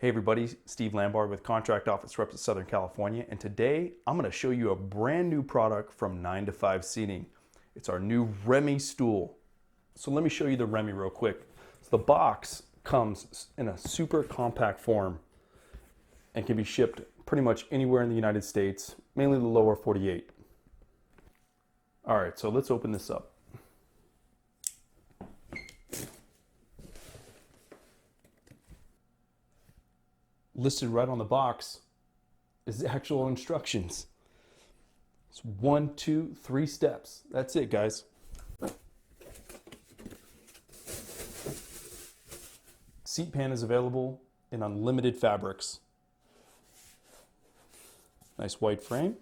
Hey everybody, Steve Lambar with Contract Office Reps of Southern California, and today I'm going to show you a brand new product from 9 to 5 Seating. It's our new Remy stool. So let me show you the Remy real quick. So the box comes in a super compact form and can be shipped pretty much anywhere in the United States, mainly the lower 48. All right, so let's open this up. Listed right on the box is the actual instructions. It's 1, 2, 3 steps. That's it, guys. Seat pan is available in unlimited fabrics. Nice white frame.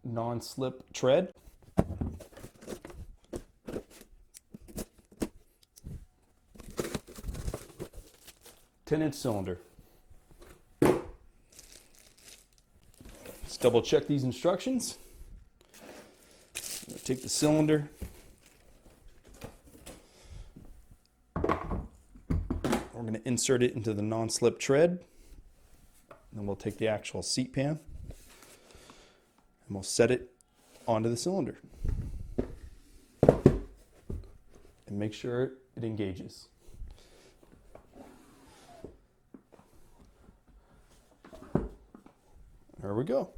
Non-slip tread. Ten-inch cylinder. Let's double check these instructions. I'm gonna take the cylinder. We're going to insert it into the non-slip tread. Then we'll take the actual seat pan and we'll set it onto the cylinder. And make sure it engages. There we go.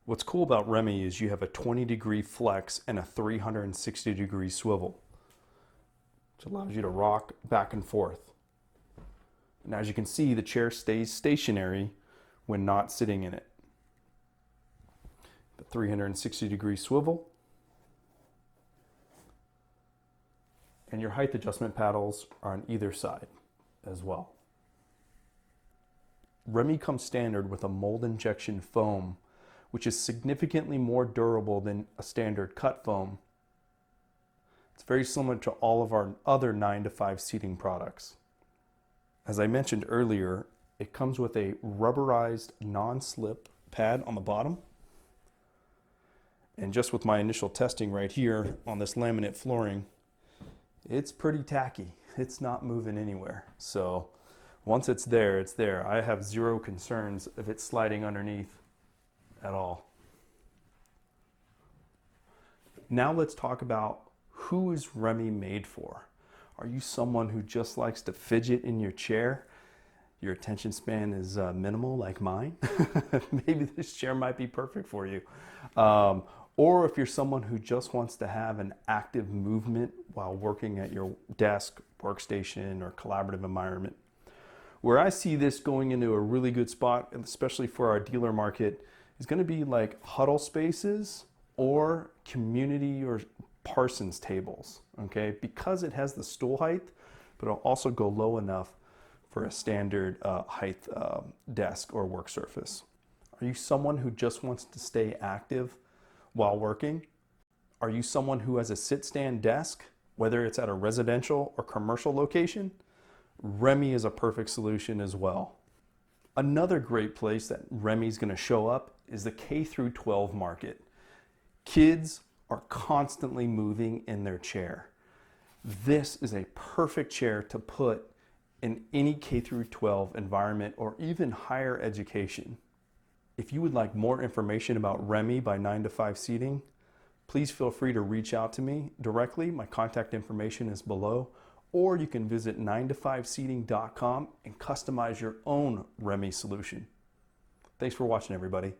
What's cool about Remy is you have a 20-degree flex and a 360-degree swivel, which allows you to rock back and forth. And as you can see, the chair stays stationary when not sitting in it. The 360-degree swivel. And your height adjustment paddles are on either side as well. Remy comes standard with a mold injection foam, which is significantly more durable than a standard cut foam. It's very similar to all of our other 9 to 5 seating products. As I mentioned earlier, it comes with a rubberized non-slip pad on the bottom. And just with my initial testing right here on this laminate flooring, it's pretty tacky. It's not moving anywhere. So once it's there, it's there. I have zero concerns of it sliding underneath at all. Now let's talk about who is Remy made for. Are you someone who just likes to fidget in your chair? Your attention span is minimal like mine? Maybe this chair might be perfect for you. Or if you're someone who just wants to have an active movement while working at your desk, workstation, or collaborative environment. Where I see this going into a really good spot, especially for our dealer market, is going to be like huddle spaces or community or Parsons tables, okay? Because it has the stool height, but it'll also go low enough for a standard height desk or work surface. Are you someone who just wants to stay active while working? Are you someone who has a sit-stand desk, whether it's at a residential or commercial location? Remy is a perfect solution as well. Another great place that Remy's going to show up is the K through 12 market. Kids are constantly moving in their chair. This is a perfect chair to put in any K through 12 environment or even higher education. If you would like more information about Remy by 9 to 5 Seating, please feel free to reach out to me directly. My contact information is below. Or you can visit 9to5seating.com and customize your own Remy solution. Thanks for watching, everybody.